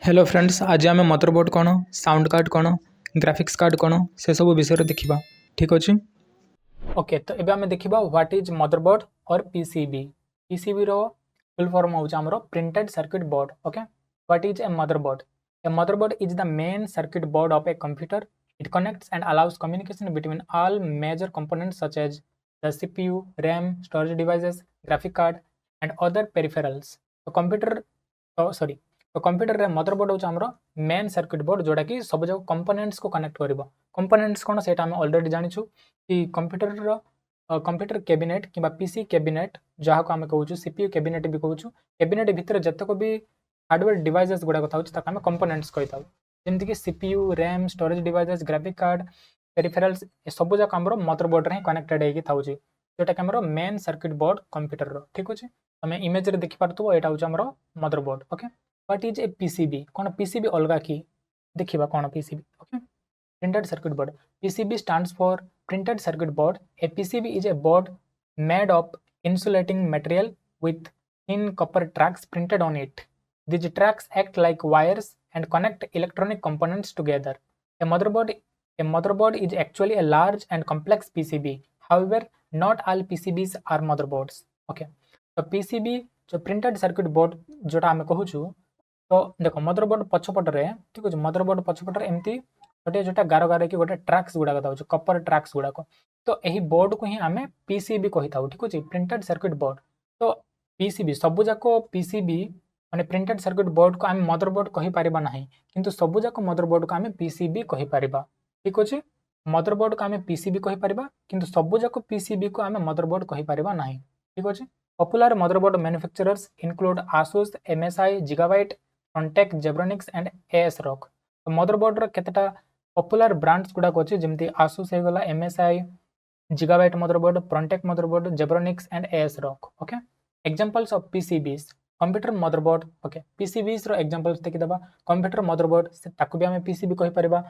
Hello friends, आज आम motherboard कौन, साउंड कार्ड कौन, ग्राफिक्स कार्ड कौन से सब विषय देखा। ठीक अच्छे। ओके, तो एबे आम देखा व्हाट इज मदरबोर्ड और पीसीबी। पीसीबी रो फुल फॉर्म होउछ हमरो printed circuit board. Okay, what is a motherboard? A motherboard is the main circuit board of a computer. It connects and allows communication between all major components such as the CPU, RAM, storage devices, graphic card and other peripherals. तो computer sorry तो computer रे motherboard होउछ हमरो main circuit board जोटा कि सब जो components को कनेक्ट करिवो। कंपोनेंट्स कोन सेटा हम ऑलरेडी जानिछु कि कंप्यूटर रो कंप्यूटर कैबिनेट किबा पीसी कैबिनेट जहाँ को आम कहूँ सीपीयू कैबिनेट भी कहूँ। कैबिनेट भितर जतक भी हार्डवेयर डिवाइसेस गुड़ाक था आम कंपोनेंट्स कही था, जमीक CPU, RAM, storage devices, graphic card, peripherals सब जाक आम मदरबोर्ड रे कनेक्टेड होगी था जोटा कि आम मेन सर्किट बोर्ड कंप्यूटर रो। ठीक अच्छे, तुम इमेज देखी पार्थ यहाँ हूँ motherboard. Okay, what is A PCB? कौन पीसीबी अलग कि देखा कौन PCB? Okay, printed circuit board. PCB stands for printed circuit board. A PCB is a board made of insulating material with thin copper tracks printed on it. These tracks act like wires and connect electronic components together. A motherboard is actually a large and complex PCB. However, not all PCBs are motherboards. Okay, तो PCB जो printed circuit board जोटा आम कहूँ, तो देख motherboard पछपटे ठीक अच्छे, motherboard पछपटे एमती गोटे जोटा गार गार कि गोटे ट्राक्स गुड़ाक था कपर ट्राक्स गुड़ाक। तो यही बोर्ड को ही आम पीसीबी कही था। ठीक अच्छे, प्रिंटेड सर्किट बोर्ड। तो पीसीबी सबूक पीसीबी माने प्रिंटेड सर्किट बोर्ड को आम मदरबोर्ड कहीपर ना, किंतु सबूक मदरबोर्ड को आम पीसीबी कहीपर। ठीक अच्छे, मदरबोर्ड को आम पीसीबी कहीपर किंतु सबूक पीसीबी को आम मदरबोर्ड कहीपर ना। ठीक अच्छे, popular motherboard manufacturers include Asus, MSI, Gigabyte, Frontech, Zebronics and ASRock. तो मदरबोर्ड केतेटा पॉपुलर ब्रांड्स गुड़ाक अच्छे जमी आसूस हो गला, MSI, Gigabyte motherboard, Frontech motherboard, Zebronics and ASRock. Okay, examples of PCBs computer motherboard. Okay, PCBs रो एग्जांपल्स देखिदबा। कंप्यूटर मदरबोर्ड ताकू भी आम पीसीबी कहि परिबा।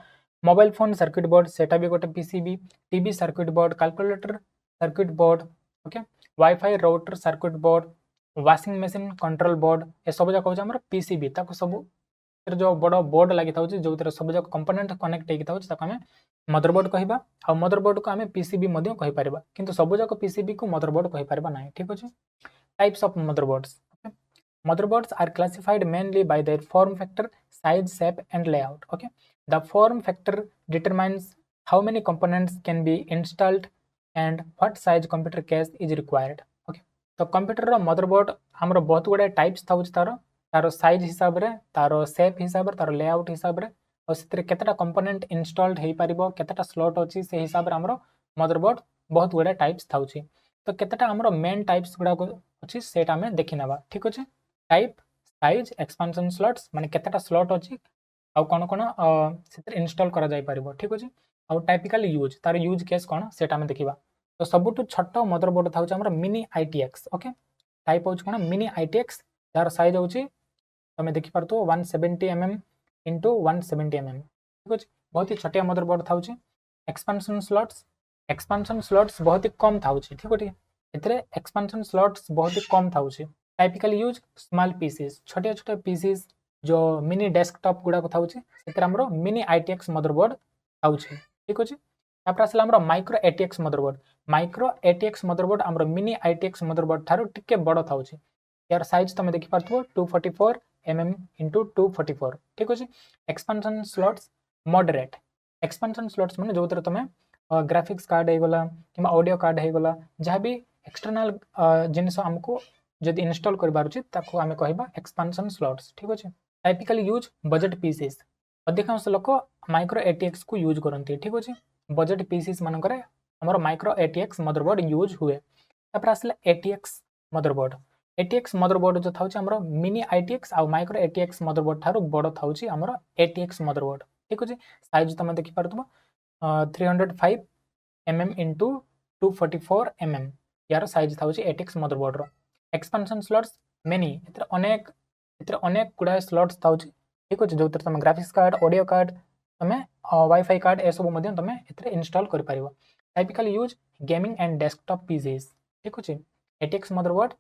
मोबाइल फोन सर्किट बोर्ड सेटा भी गोटे PCB. TV circuit board, calculator circuit board. Okay, wifi router circuit board, washing machine control board, ए सब जाक हूँ पीसीबी। ताको सब जो बड़ बोर्ड लगी था जो सब जाक कंपोनेंट कनेक्ट होता आम मदरबोर्ड कहवा। आ मदरबोर्ड को आम पीसीबी कहीपर किंतु सब जाक पीसीबी को मदरबोर्ड कहीपर ना। ठीक अच्छे, types of motherboards. Motherboards are classified mainly by their form factor, size, shape and layout. Okay, the form factor determines how many components can be installed and what size computer case is required. Okay, तो computer motherboard हमरो बहुत गुड़े types था तार size हिसाब रे, तार shape हिसाब रे, तार लेआउट हिसाब रे और से केतेटा कंपोनेंट इंस्टॉल्ड हो पारिबो, केतेटा स्लॉट अछि से हिसाब रे हमरो मदरबोर्ड बहुत गुड़े टाइप्स थाउछि। तो केतेटा हमरो मेन टाइप्स गुडा अछि सेटा हमें देखि नबा। ठीक अछि, टाइप, साइज, एक्सपांशन स्लॉट्स माने केतेटा स्लॉट अछि आ कोन कोन से इंस्टॉल करा जाय पारिबो। ठीक अछि, आ टाइपिकल यूज तार यूज केस कोन सेटा हमें देखिबा। तो सबुठु छोट मदरबोर्ड थाउछि हमरो मिनी आईटीएक्स। ओके, टाइप होछि कोन मिनी आईटीएक्स, तार साइज होछि तमे देखि पारतो 170 mm into 170 mm। ठीक अछि, बहुत ही छोटिया मदरबोर्ड थाउछि। एक्सपांशन स्लॉट्स बहुत ही कम थाउछि। ठीक अछि, एतरे एक्सपांशन स्लॉट्स बहुत ही कम थाउछि। टाइपिकल यूज स्मॉल पीसीज, छोटे छोटे पीसीज जो मिनी डेस्कटॉप गुड़ा थाउछि सेतरा हमरो मिनी आईटीएक्स मदरबोर्ड थाउछि। ठीक अछि, तापर आसला हमरो micro ATX motherboard. Micro ATX motherboard हमरो मिनी आईटीएक्स मदरबोर्ड थारो टिके बड़ थाउछि। यार साइज तमे देखि पारथबो 244 mm into 244। ठीक अछि, expansion slots moderate. Expansion slots माने जोतर तमे ग्राफिक्स कार्ड हे गला किबा ऑडियो कार्ड हे गला जहाँ भी एक्सटर्नल जिनस हमको जदि इंस्टॉल करबार अछि ताको आमे कहबा एक्सपांशन स्लॉट्स। ठीक अछि, टाइपिकल यूज बजट पीसीज। अधिकांश लोक माइक्रो एटीएक्स को यूज करते। ठीक अच्छे, बजेट पीसीज मानक हमर माइक्रो एटीएक्स मदरबोर्ड यूज हुए। तापर आसला एटीएक्स मदरबोर्ड। एटीएक्स मदरबोर्ड जो थाउछि हमर मिनी आईटीएक्स आ माइक्रो एटीएक्स मदरबोर्ड थारो बड़ थाउछि हमर एटीएक्स मदरबोर्ड। ठीक अच्छे, साइज तुम देखि पारथबो 305 mm into 244 mm यार साइज थाउछि एटीएक्स मदरबोर्ड रो। एक्सपांशन स्लॉट्स मेनी, एतरे अनेक गुड़ाए स्लॉट्स थाउछि। ठीक अच्छे, जो तुम ग्राफिक्स कार्ड, ऑडियो कार्ड, तुम वाईफाई कार्ड ए सब मध्यम तुम एतरे इंस्टॉल कर पारिबो। Typical use gaming and desktop PCs. ठीक अच्छे, ATX motherboard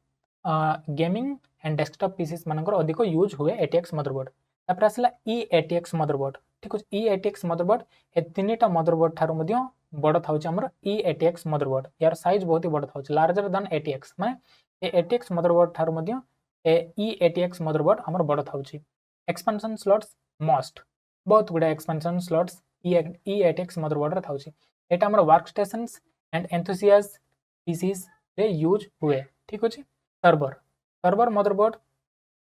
gaming and desktop PCs मानकर अधिक यूज हुए एटीएक्स मदरबोर्ड। तापर आसला E80X मदरबोर्ड ठीक अछि E80X मदरबोर्ड ए तीनटा मदरबोर्ड थारो मध्य बड़ थाउछ हमर E80X मदरबोर्ड यार साइज बहुत ही बड़ थाउछ लार्जर देन 80X माने ए 80X मदरबोर्ड थारो मध्य ए E80X मदरबोर्ड हमर बड़ थाउछ एक्सपेंशन स्लॉट्स मस्ट बहुत गुडा एक्सपेंशन स्लॉट्स E80X मदरबोर्ड रे थाउछ एटा हमर work stations and enthusiast PCs रे यूज हुए ठीक अछि सर्वर मदरबोर्ड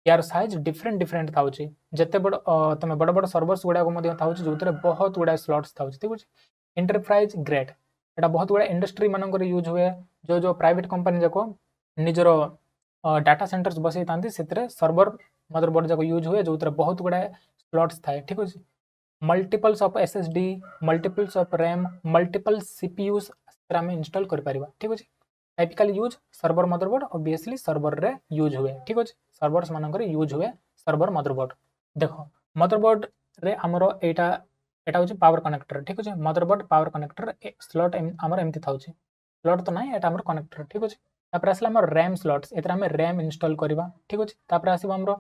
यार साइज डिफरेंट डिफरेंट थाउछ जते बड़ तमे बड़ बड़ सर्वर्स गुडा को मध्य थाउछ जोतरे बहुत गुडा स्लॉट्स थाउछ ठीक अछि एंटरप्राइज ग्रेड एटा बहुत गुडा इंडस्ट्री मानकर यूज हुए जो जो प्राइवेट कंपनी जाको निजरो डाटा सेंटर्स बसई तांती सेतरे सर्वर मदरबोर्ड जाको यूज हुए जोतरे बहुत गुडा स्लॉट्स थाए ठीक अछि multiples of SSD multiples of RAM multiple CPUs में इंस्टॉल कर परिबा ठीक अछि typical use server motherboard obviously server रे यूज हुए ठीक अछि सर्वर्स मानकर यूज हुए सर्वर मदरबोर्ड देखो मदरबोर्ड रे हमरो एटा एटा होची पावर कनेक्टर ठीक अछि मदरबोर्ड पावर कनेक्टर स्लॉट हमर एमती थाउची स्लॉट तो नाही एटा हमर कनेक्टर ठीक अछि तापर आसला हमर रैम स्लॉट्स एतरा में रैम इंस्टॉल करबा ठीक अछि तापर आसीबा हमरो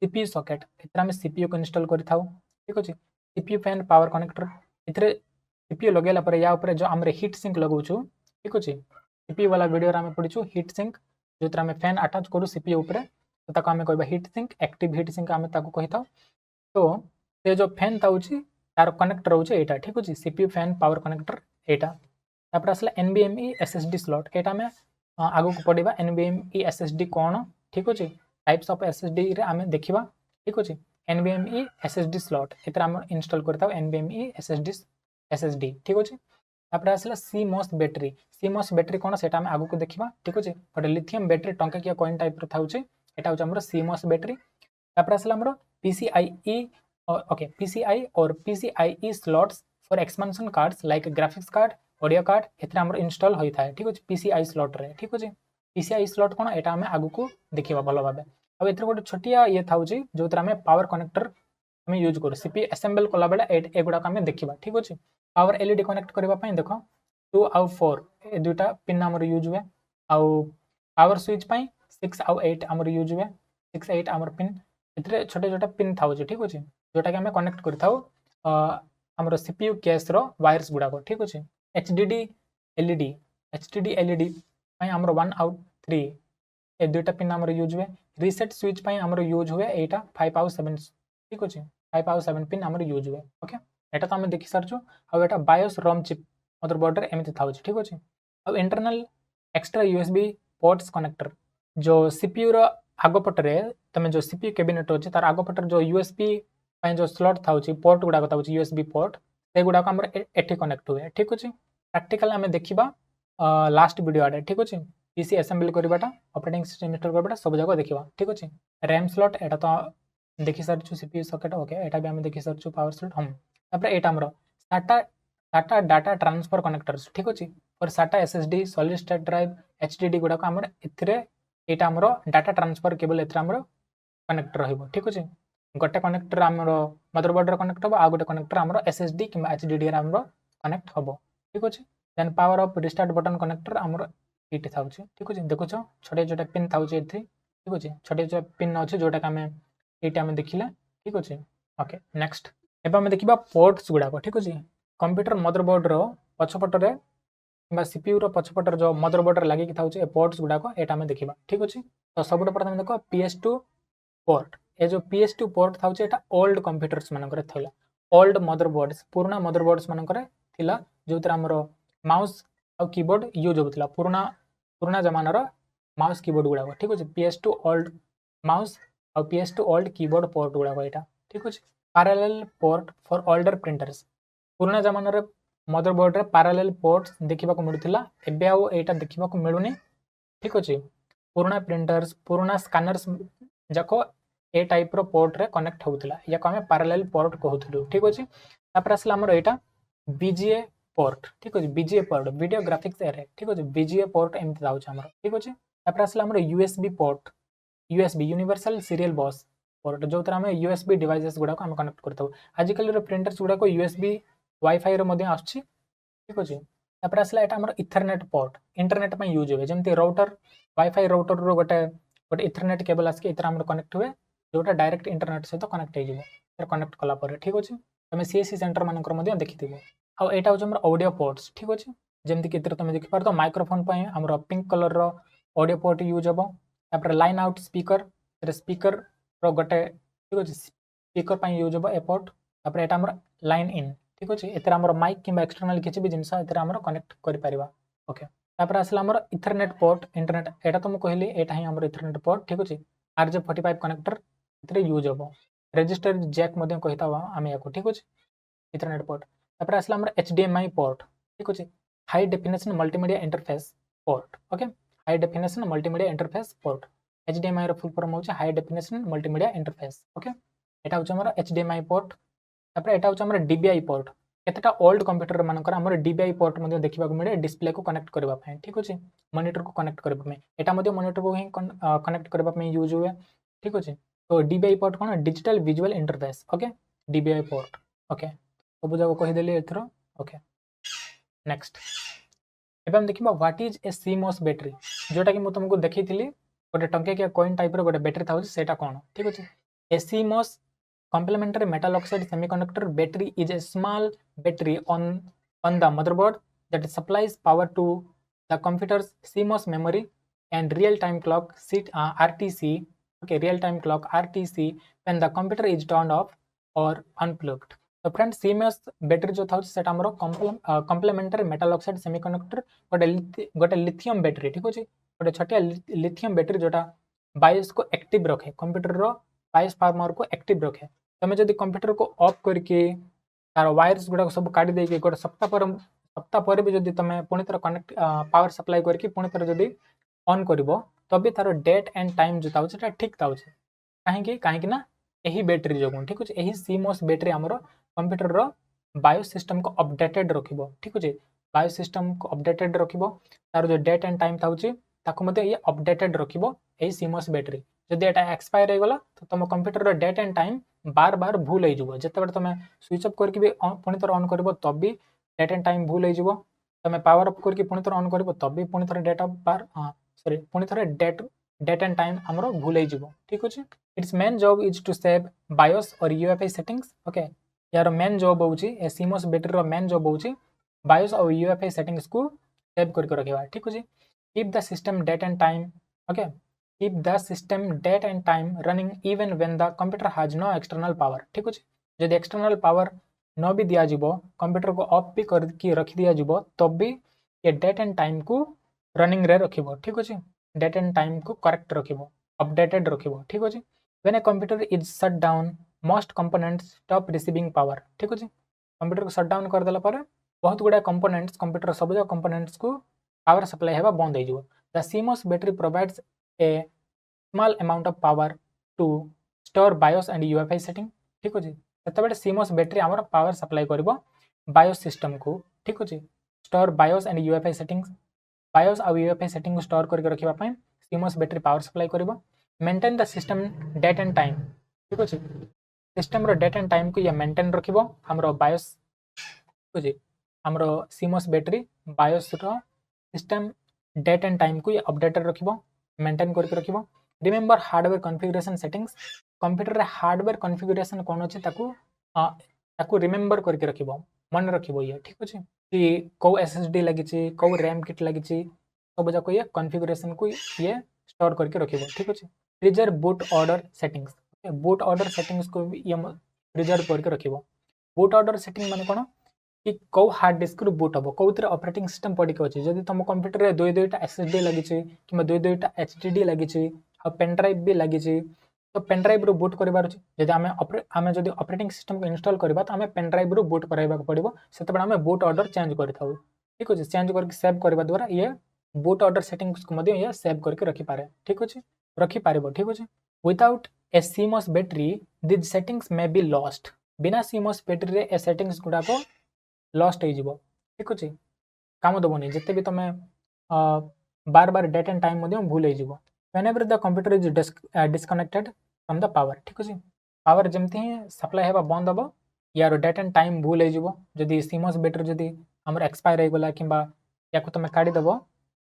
सीपीयू सॉकेट एतरा में सीपीयू को इंस्टॉल करि थाउ ठीक अछि सीपीयू फैन पावर कनेक्टर इतरे सीपीयू लगेला पर या ऊपर जो हमरे हीट सिंक लगाउछु ठीक अछि सीपीयू वाला वीडियो रा में पढिछु हीट सिंक जोतरा में फैन अटैच करू सीपीयू ऊपर तो ताको हमें कहबा heat sink active heat sink हमें ताको कहि थाउ तो से जो फैन ताउची तार कनेक्टर होचे एटा ठीक अछि सीपीयू फैन पावर कनेक्टर एटा तापर असला NVMe SSD स्लॉट एटा में आगु को पढिबा NVMe SSD कोन ठीक अछि टाइप्स ऑफ SSD रे हमें देखिबा ठीक अछि NVMe SSD स्लॉट एतरा हम इंस्टॉल करताउ NVMe SSD ठीक अछि तापर आसला CMOS बैटरी कोन सेटा हम आगु को देखिबा ठीक अछि बट लिथियम बैटरी टंका किया कोइन टाइप रे थाउचे एटा होचे हमर CMOS बैटरी तापर आसला हमर PCI और PCIe slots for expansion cards like graphics card audio card एतरा हमर इंस्टॉल होई थाए ठीक अछि PCI स्लॉट रे ठीक अछि PCI स्लॉट कोन एटा हमें आगु को देखिबा भलो भाबे अब एतरा गोटे छोटिया ये थाउची जोतरा हमें पावर कनेक्टर हमें यूज करू सीपीयू असेंबल कोला बेला एगुडा हमें देखिबा ठीक अछि पावर एलईडी कनेक्ट करबा पई देखो 2 और 4 ए दुटा पिन हमर यूज हुए आउ पावर स्विच पई 6 और 8 हमर यूज हुए 6 8 हमर पिन इतरे छोटे छोटे पिन थाउची ठीक अछि जोटा के हमें कनेक्ट करथाउ हमर सीपीयू केस रो वायर्स गुडा को ठीक अछि HDD LED पई हमर 1 और 3 ए दुटा पिन हमर यूज हुए रीसेट स्विच पई हमर यूज हुए एटा 5 और 7 ठीक अछि 5 और 7 पिन हमर यूज हुए ओके एटा तो हम देखि सरछु आ एटा बायोस रोम चिप मदरबोर्ड रे एमिति थाउछ ठीक अछि अब internal extra USB ports connector जो CPU रो आगो पटरे तमे जो CPU कैबिनेट होछि तार आगो पटर जो USB पई जो स्लॉट थाउछि पोर्ट गुडा को थाउछि USB पोर्ट से गुडा को हमर एठी कनेक्ट हुए ठीक अछि प्रैक्टिकल हमें देखिबा लास्ट वीडियो आडे ठीक अछि पीसी असेंबल करबाटा ऑपरेटिंग सिस्टम इंस्टॉल करबाटा सब जगह देखिबा ठीक अछि रैम स्लॉट एटा तो देखि सरछु CPU सॉकेट ओके एटा भी हम देखि सरछु पावर स्लॉट हम तापर एटा हमरो SATA डाटा ट्रांसफर कनेक्टर्स ठीक अछि और SATA SSD solid state drive HDD गुडा को हमर इथरे एटा हमरो डाटा ट्रांसफर केबल एथरा हमरो कनेक्ट रहइबो ठीक अछि गोटे कनेक्टर हमरो मदरबोर्ड रे कनेक्ट होबो आ गोटे कनेक्टर हमरो SSD कि HDD रे हमरो कनेक्ट होबो ठीक अछि then power off restart button connector हमरो एटी थाउछि ठीक अछि देखो छ छोटे छोटे पिन थाउछि एथि ठीक अछि छोटे छोटे पिन अछि जोटा का हमें एटा हमें देखिला ठीक अछि ओके नेक्स्ट एबा हम देखिबा पोर्ट्स गुडा को ठीक अछि कंप्यूटर मदरबोर्ड रो पछपट रे बा सीपीयू रो पछपट रे जो मदरबोर्ड रे लागि कि थाउछि ए पोर्ट्स गुडा को एटा हमें देखिबा ठीक अछि तो सबुठ प्रथम देखो PS2 पोर्ट ए जो PS2 पोर्ट थाउछि एटा ओल्ड कंप्यूटर्स मानकर थला ओल्ड मदरबोर्ड्स पुराना मदरबोर्ड्स मानकर थिला जोतर हमरो माउस और कीबोर्ड यूज होतला पुराना जमाना रो माउस कीबोर्ड गुडा को ठीक अछि PS2 ओल्ड माउस और PS2 ओल्ड कीबोर्ड पोर्ट गुडा को एटा ठीक अछि parallel port for older printers पुराना जमाना रे मदरबोर्ड रे पैरेलल पोर्ट्स देखिबा को मिलुथिला एबे आ एटा देखिबा को मिलुनी ठीक अछि पुराना प्रिंटर्स पुराना स्कैनर्स जाको ए टाइप रो पोर्ट रे कनेक्ट होउथिला या को हमें पैरेलल पोर्ट कहउथिलु ठीक अछि तापर असला हमर एटा BGA पोर्ट ठीक अछि BGA port video graphics array ठीक अछि BGA पोर्ट एमति दाउछ हमर ठीक अछि तापर असला हमर USB port USB universal serial bus port जो तरह में USB डिवाइसेस गुडा को हम कनेक्ट करथौ आजिकल रो प्रिंटर्स गुडा को USB वाईफाई रो मध्ये आछि ठीक अछि तापर असला एटा हमर इथरनेट पोर्ट इंटरनेट में यूज होवे जेमति राउटर वाईफाई राउटर रो गोटे इथरनेट केबल आसके इतरा हमर कनेक्ट हुए जोटा डायरेक्ट इंटरनेट से तो कनेक्ट हे जिवो कनेक्ट कला पर ठीक अछि तमे सीएससी सेंटर मानकर मध्ये देखिथिबो आ एटा होछ हमर ऑडियो पोर्ट्स ठीक अछि जेमति कि इतर तमे देखि पार तो माइक्रोफोन पय हमर पिंक कलर रो ऑडियो पोर्ट यूज हबो तापर लाइन आउट स्पीकर रो गटे ठीक अछि स्पीकर पय यूज हबो ए पोर्ट तापर एटा हमर लाइन इन ठीक अछि एतर हमर माइक किबा एक्सटर्नल किछि भी जिंस एतर हमर कनेक्ट करि परिबा ओके तापर आसला हमर इथरनेट पोर्ट इंटरनेट एटा तो म कहली एटा ही हमर इथरनेट पोर्ट ठीक अछि RJ45 कनेक्टर इतरे यूज हबो रजिस्टर जैक मध्ये कहिता आमे याको ठीक अछि इथरनेट पोर्ट तापर आसला हमर HDMI पोर्ट ठीक अछि high definition multimedia interface port okay high definition multimedia interface port HDMI रो फुल फॉर्म होछ high definition multimedia interface okay एटा होछ हमर HDMI पोर्ट तापर एटा होछ हमर DVI पोर्ट केतेटा ओल्ड कंप्यूटर मानकर हमर DVI पोर्ट मध्ये देखिबा को मिले डिस्प्ले को कनेक्ट करबा पय ठीक अछि मॉनिटर को कनेक्ट करबा में एटा मध्ये मॉनिटर को ही कनेक्ट करबा में यूज हुए ठीक अछि तो DVI पोर्ट कोन digital visual interface okay DVI port okay सब जगह कहि देली एथरो ओके नेक्स्ट एबे हम देखिबा what is A CMOS battery जोटा कि म तुमको देखिथिली गोटे टंके के कॉइन टाइप रो गोटे बैटरी थाउ सेटा कोन ठीक अछि ए CMOS complementary metal oxide semiconductor battery is a small battery on the motherboard that supplies power to the computer's CMOS memory and real-time clock RTC okay real-time clock RTC when the computer is turned off or unplugged तो friend CMOS battery जो था सेटा हमरो complementary metal oxide semiconductor गोटे lithium battery ठीक अछि गोटे छोटिया लिथियम बैटरी जोटा बायोस को एक्टिव रखे कंप्यूटर रो बायोस पावर को एक्टिव रखे तमे जदि कंप्यूटर को ऑफ करके तार वायर्स गुडा सब काटी देके गोटे सप्ताह पर भी जदि तमे पुणी तरह कनेक्ट पावर सप्लाई करके पुणी तरह जदि ऑन करबो तबे तार डेट एंड टाइम जो ताउ सेटा ठीक ताउ छे काहे ना एही बैटरी जो ठीक अछि एही CMOS बैटरी हमरो कंप्यूटर रो बायोस सिस्टम को अपडेटेड रखिबो ठीक अछि बायोस सिस्टम को अपडेटेड रखिबो तार जो डेट एंड टाइम ताउ छे ताको मध्ये ये अपडेटेड रखिबो एही CMOS बैटरी जदि एटा एक्सपायर हो गला तो तुम कंप्यूटर रो डेट एंड टाइम बार बार भूल हो जब जते तुम स्विच ऑफ करके भी पुणी थर ऑन कर तब भी डेट एंड टाइम भूल हो तुम पावर ऑफ करके पुणी थर ऑन कर तब भी पुणी थर डेट ऑफ बार सॉरी पुणी थर डेट एंड टाइम हमरो भूल हो ठीक अछि it's main job is to save BIOS और UEFI सेटिंग्स ओके यार मेन जॉब होउची ए CMOS बैटरी रो मेन जॉब होउची बायोस और UEFI सेटिंग्स को सेव करके रखिबा ठीक अछि keep the system date and time okay keep the system date and time running even when the computer has no external power ठीक अछि जदि एक्सटर्नल पावर न भी दिया जिवो कंप्यूटर को ऑफ भी करके रख दिया जिवो तब भी ये डेट एंड टाइम को रनिंग रे रखिबो ठीक अछि डेट एंड टाइम को करेक्ट रखिबो अपडेटेड रखिबो ठीक अछि when a computer is shut down most components stop receiving power ठीक अछि कंप्यूटर को शट डाउन कर देला पर बहुत गुडा कंपोनेंट्स कंप्यूटर सब जो कंपोनेंट्स को पावर सप्लाई हेबा बंद हो जिवो the CMOS battery provides a small amount of power to store BIOS and UEFI setting ठीक अछि ततबे CMOS बैटरी हमर पावर सप्लाई करबो BIOS सिस्टम को ठीक अछि store BIOS and UEFI settings BIOS और UEFI सेटिंग को स्टोर करके रखिबा पय CMOS बैटरी पावर सप्लाई करबो maintain the system date and time ठीक अछि सिस्टम रो डेट एंड टाइम को या मेंटेन रखिबो हमरो BIOS ठीक अछि हमरो CMOS बैटरी BIOS रो सिस्टम डेट एंड टाइम को या अपडेटेड रखिबो मेंटेन करके रखिबो remember hardware configuration settings computer रे हार्डवेयर कॉन्फ़िगरेशन कोन अछि ताकू रिमेंबर करके रखिबो मन रखिबो ये ठीक अछि कि को SSD लागि छी को RAM किट लागि छी सब जाको ये कॉन्फ़िगरेशन को ये स्टोर करके रखिबो ठीक अछि reserve boot order settings boot order settings को ये रिजर्व करके रखिबो बूट ऑर्डर सेटिंग माने कोन कि को हार्ड डिस्क रो बूट हबो कोउतर ऑपरेटिंग सिस्टम पडी के अछि जदि तुम कंप्यूटर रे दुईटा SSD लागि छी किबा दुईटा HDD लागि छी आ पेन ड्राइव भी लागि छी तो पेन ड्राइव रो बूट करबार अछि जदि आमे जदि ऑपरेटिंग सिस्टम को इंस्टॉल करबा त आमे पेन ड्राइव रो बूट कराइबा पड़िबो सेतबे आमे बूट ऑर्डर चेंज करथाउ ठीक अछि चेंज करके सेव करबा द्वारा ये बूट ऑर्डर सेटिंग्स को मध्ये ये सेव करके रखि पारे ठीक अछि रखि पारिबो ठीक अछि without A CMOS battery this settings may be lost बिना CMOS बैटरी रे ए सेटिंग्स गुडा को लॉस्ट हो जिवो ठीक अछि काम दबोनी जते भी तमे बार बार डेट एंड टाइम मध्ये भूल हो जिवो whenever the computer is disconnected from the power ठीक अछि पावर जेमति सप्लाई हेबा बंद हबो यार डेट एंड टाइम भूल हो जिवो जदि CMOS बैटरी जदि हमर एक्सपायर हो गला किबा याको तमे काढी दबो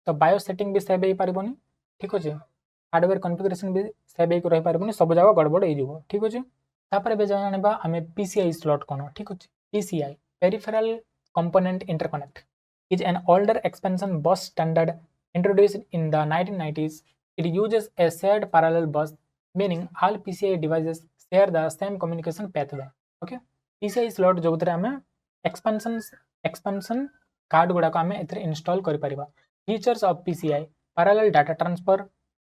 तो बायोस सेटिंग भी सेव हो पारिबोनी ठीक अछि हार्डवेयर कॉन्फ़िगरेशन भी सेव हो रहि पारिबोनी सब जगह गड़बड़ हो जिवो ठीक अछि तापर बे जानबा आमे PCI स्लॉट कोन ठीक अछि PCI peripheral component interconnect is an older expansion bus standard introduced in the 1990s. It uses a shared parallel bus, meaning all PCI devices share the same communication pathway. Okay, PCI slot जो आम expansion card गुड़ाक आम install कर परिबा. Features of PCI: parallel data transfer,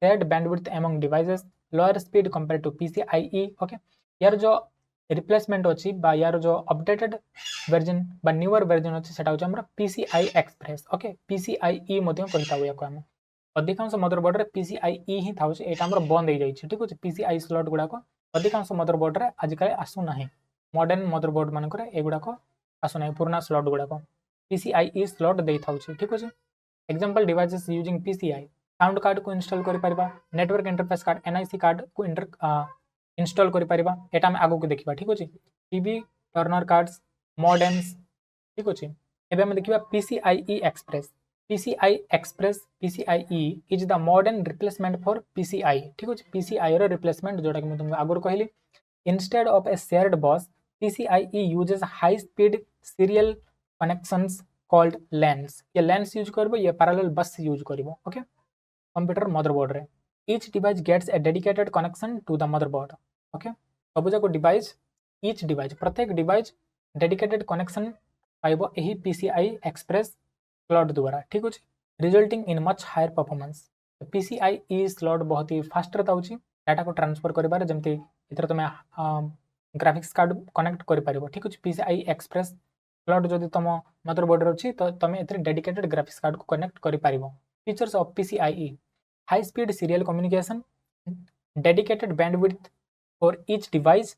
shared bandwidth among devices, lower speed compared to PCIe. Okay, यार जो replacement अच्छी यार जो updated version बा न्यूअर वर्जन अच्छी सेटा होची हमरा PCI एक्सप्रेस. ओके PCIe मध्य कहिताउ याको हम अधिकांश मदरबोर्ड रे PCIe ही थाउची एटा हमरा बंद हो जाई छी ठीक अछि. PCI स्लॉट गुडा को अधिकांश मदरबोर्ड रे आजिकाली आसु नाही मॉडर्न मदरबोर्ड मान करे एगुडा को आसु नाही पुराना स्लॉट गुडा को PCIe स्लॉट देई थाउची ठीक अछि. Example devices using PCI sound card को इंस्टॉल करि परिबा network interface card NIC card को इंस्टॉल करि परिबा एटा हम आगो को देखिबा ठीक अछि. टीवी टर्नर कार्ड्स मॉडेम्स ठीक अछि. एबे हम देखिबा PCIe express. PCI express PCIe is the modern replacement for PCI ठीक अछि. PCI रो रिप्लेसमेंट जोटा कि मैं तुमको आगो कहली. इंस्टेड ऑफ ए शेयर्ड बस PCIe uses high speed serial connections called LANs. ये LANs यूज करबो ये पैरेलल बस यूज करबो. ओके कंप्यूटर मदरबोर्ड रे each device gets a dedicated connection to the motherboard. Okay सब जाको डिवाइस each डिवाइस प्रत्येक डिवाइस डेडिकेटेड कनेक्शन पाइबो एही PCI एक्सप्रेस स्लॉट द्वारा ठीक अछि. Resulting in much higher performance. PCIe slot बहुत ही फास्ट रहउछि डाटा को ट्रांसफर करिबार जेमति इतर तमे ग्राफिक्स कार्ड कनेक्ट करि पारिबो ठीक अछि. PCI एक्सप्रेस स्लॉट जदि तम मदरबोर्ड रे अछि तो तमे इतर डेडिकेटेड ग्राफिक्स कार्ड को कनेक्ट करि पारिबो. Features of PCIe: high speed serial communication, dedicated bandwidth for each device,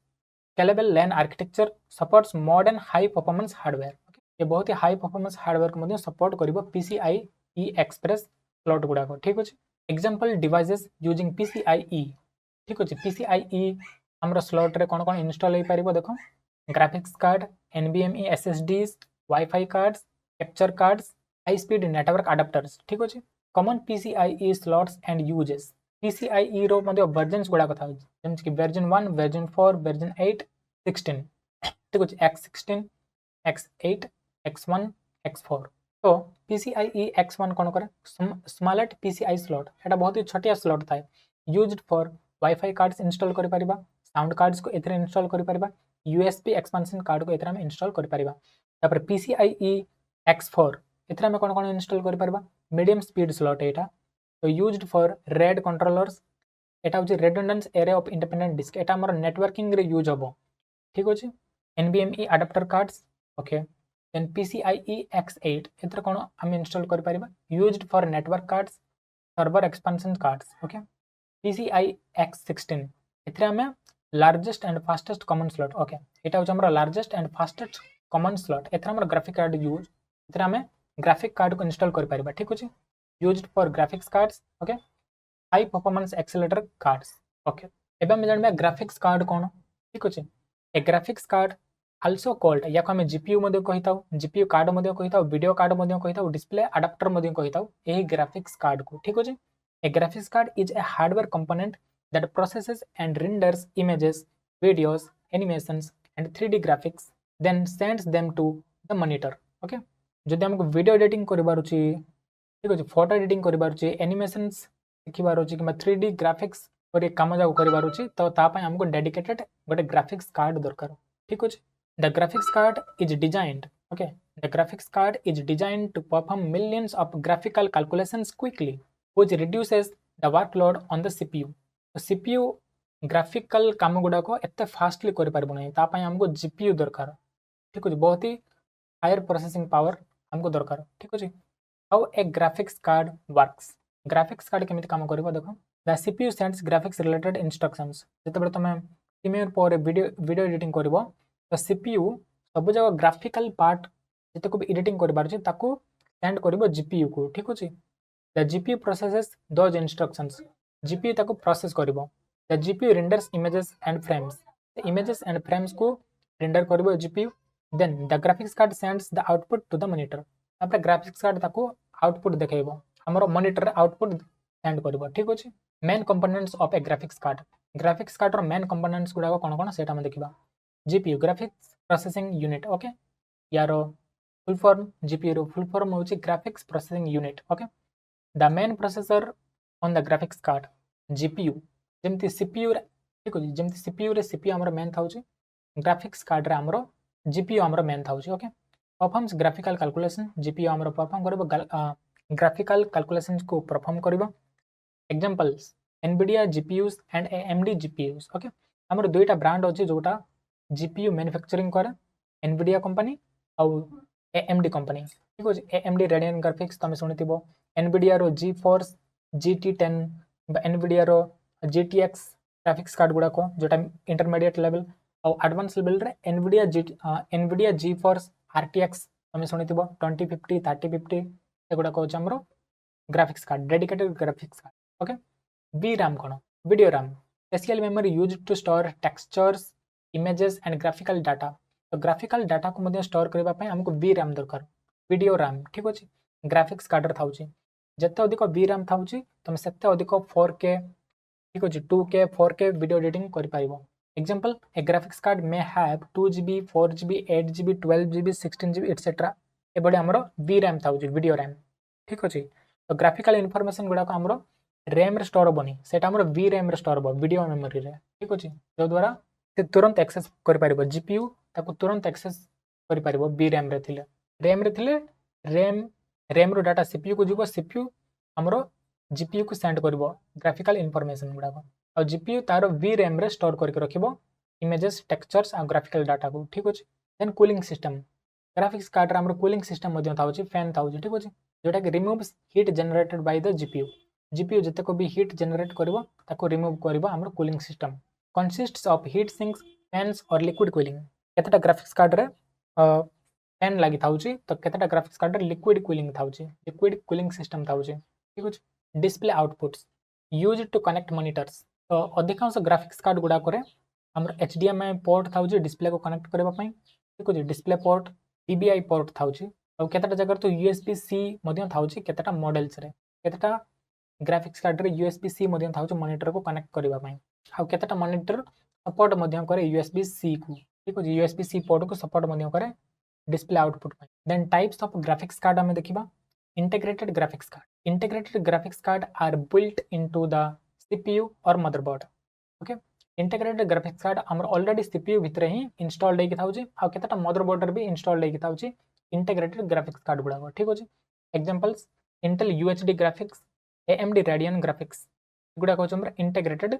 scalable LAN architecture, supports modern high performance hardware. ये बहुत ही हाई परफॉर्मेंस हार्डवेयर को मध्य सपोर्ट करिबो PCIe एक्सप्रेस स्लॉट गुडा को ठीक अछि. एग्जांपल डिवाइसेस यूजिंग PCIe ठीक अछि. PCIe हमरो स्लॉट रे कोन कोन इंस्टॉल होई पारिबो देखो graphics card NVMe SSDs WiFi cards capture cards high speed network adapters ठीक अछि. Common PCIe slots and uses. PCIe रो मध्य वर्जन्स गुडा कथा जेमति कि वर्जन 1 वर्जन 4 वर्जन 8 16 ठीक अछि. X16 X8 X1 X4. तो PCIe X1 कोन करे स्मॉलेट PCI स्लॉट एटा बहुत ही छोटिया स्लॉट थाए used for wifi cards install करि परिबा साउंड कार्ड्स को एथरे इंस्टॉल करि परिबा USB एक्सपेंशन कार्ड को एथरे में इंस्टॉल करि परिबा. तापर PCIe X4 एथरे में कोन कोन इंस्टॉल करि परिबा मीडियम स्पीड स्लॉट एटा तो यूज्ड फॉर RAID कंट्रोलर्स एटा होची redundant array of independent disk एटा हमर नेटवर्किंग रे यूज होबो ठीक अछि. NVMe adapter cards okay. Then PCIe X8 एथरे कोन हम इंस्टॉल करि परिबा used for network cards server expansion cards okay. PCI X16 एथरे हमें largest and fastest common slot okay एटा होची हमर largest and fastest common slot एथरे हमर ग्राफिक कार्ड यूज एथरे हमें ग्राफिक कार्ड को इंस्टॉल करि परिबा ठीक अछि. Used for graphics cards okay high performance accelerator cards okay. एबे हम जानबे ग्राफिक्स कार्ड कोन ठीक अछि. A graphics card also called या को हम GPU मध्ये कहिताउ GPU कार्ड मध्ये कहिताउ वीडियो कार्ड मध्ये कहिताउ डिस्प्ले अडाप्टर मध्ये कहिताउ एही ग्राफिक्स कार्ड को ठीक अछि. A graphics card is a hardware component that processes and renders images, videos, animations and 3D graphics then sends them to the monitor. Okay जदि हमको video editing करिबार अछि ठीक अछि फोटो एडिटिंग करिबार अछि एनिमेशंस देखिबार अछि कि 3D ग्राफिक्स पर एक काम जाउ करिबार अछि तो ता पय हमको डेडिकेटेड गोटे ग्राफिक्स कार्ड दरकार ठीक अछि. The graphics card is designed okay the graphics card is designed to perform millions of graphical calculations quickly which reduces the workload on the CPU. तो CPU ग्राफिकल काम गुडा को एते फास्टली करि परबो नै ता पय हमको GPU दरकार ठीक अछि. बहुत ही हायर प्रोसेसिंग पावर हमको दरकार ठीक अछि. How a graphics card works. Graphics card केमिति काम करबो देखो the CPU sends graphics related instructions. जतबे तमे Premiere पर वीडियो एडिटिंग करबो तो CPU सब जगह ग्राफिकल पार्ट जते को भी एडिटिंग करबार छै ताको सेंड करबो GPU को ठीक अछि. The GPU processes those instructions. GPU ताको प्रोसेस करबो. The GPU renders images and frames. The images and frames को रेंडर करबो GPU. Then the graphics card sends the output to the monitor. après graphics card ताको output देखेबो हमरो monitor output send करबो ठीक अछि. Main components of a graphics card graphics card रो main components गुडा कौन कौन से देखा GPU graphics processing unit okay यार फुल फॉर्म जीपीयू रो फुल फॉर्म होची graphics processing unit okay the main processor on the graphics card GPU जमती सीपीयू ठीक है जमती सीपीयू रे सीपीयू हमर मेन थाउची ग्राफिक्स कार्ड रे हमर जीपीयू हमर मेन थाउची okay performs graphical calculation GPU हमर परफॉर्म करबो ग्राफिकल कैलकुलेशंस को परफॉर्म करबो examples Nvidia GPUs and AMD GPUs okay हमर दुईटा ब्रांड अछि जोटा जीपीयू मैन्युफैक्चरिंग करे एनवीडिया कंपनी और एएमडी कंपनी ठीक अछि एएमडी रेडियन ग्राफिक्स तमे सुनिथिबो एनवीडिया रो जीफोर्स GT10 एनवीडिया रो GTX ग्राफिक्स कार्ड गुडा को जोटा इंटरमीडिएट लेवल और एडवांस लेवल रे एनवीडिया जीफोर्स RTX तमे सुनिथिबो 2050 3050 एगुडा को हमरो graphics card dedicated graphics card okay VRAM कौन video RAM special memory use to store textures images and graphical data तो ग्राफिकल डाटा को मध्य स्टोर करने आमको VRAM दरकार वीडियो रैम ठीक अच्छे ग्राफिक्स कार्ड था जिते अधिक VRAM था तुम से अधिक 4K ठीक अच्छे 2K 4K वीडियो एडिटिंग कर example a graphics card may have 2GB 4GB 8GB 12GB 16GB etcetera एबडी हमरो VRAM था वीडियो रैम ठीक अच्छे तो ग्राफिकल इनफॉरमेशन गुड़ाक आमर रैम रे स्टोर हेनी से VRAM रे स्टोर हे वीडियो मेमोरी रे ठीक अच्छे जो द्वारा से तुरंत एक्सेस कर जीपीयू ताको तुरंत एक्सेस कर VRAM रे थिले रैम रे थिले रैम रो डाटा सीपीयू को जीवो सीपीयू हमरो जीपीयू को सेंड करबो ग्राफिकल इनफॉरमेशन गुड़ाक और जीपीयू तार VRAM रे स्टोर करके रखिबो इमेजेस टेक्सचर्स और ग्राफिकल डाटा को ठीक अच्छे then cooling system graphics card रे हमरो कूलिंग सिस्टम मध्य था फैन था ठीक अच्छे जोटा कि removes heat generated by the GPU जिते को भी हीट जनरेट करिवो ताको रिमूव करिवो हमर cooling system consists of heat sinks fans और लिक्विड कूलिंग केतेटा ग्राफिक्स कार्ड रे फैन लागि थाउची तो केतेटा ग्राफिक्स कार्ड रे लिक्विड कूलिंग थाउची लिक्विड कूलिंग सिस्टम थाउची ठीक अछि display outputs used to connect monitors तो अधिकांश ग्राफिक्स कार्ड गुडा करे हमर HDMI पोर्ट थाउची डिस्प्ले को कनेक्ट करबा पई ठीक अछि डिस्प्ले पोर्ट PBI पोर्ट थाउची और केतेटा जगह तो USB-C मध्य थाउची केतेटा मॉडल्स रे केतेटा ग्राफिक्स कार्ड रे USB-C मध्य थाउची मॉनिटर को कनेक्ट करबा पई आ केतेटा मॉनिटर सपोर्ट मध्य करे USB-C को ठीक अछि USB-C पोर्ट को सपोर्ट मध्य करे डिस्प्ले आउटपुट पई then types of graphics card हमें देखिबा integrated graphics card are built into the CPU और motherboard okay integrated graphics card हमर ऑलरेडी CPU भितर ही इंस्टॉल्ड हेकि थाउची आ केतेटा मदरबोर्ड रे भी इंस्टॉल्ड हेकि थाउची इंटीग्रेटेड ग्राफिक्स कार्ड गुडा ठीक अछि examples Intel UHD graphics AMD Radeon graphics गुडा को हमर इंटीग्रेटेड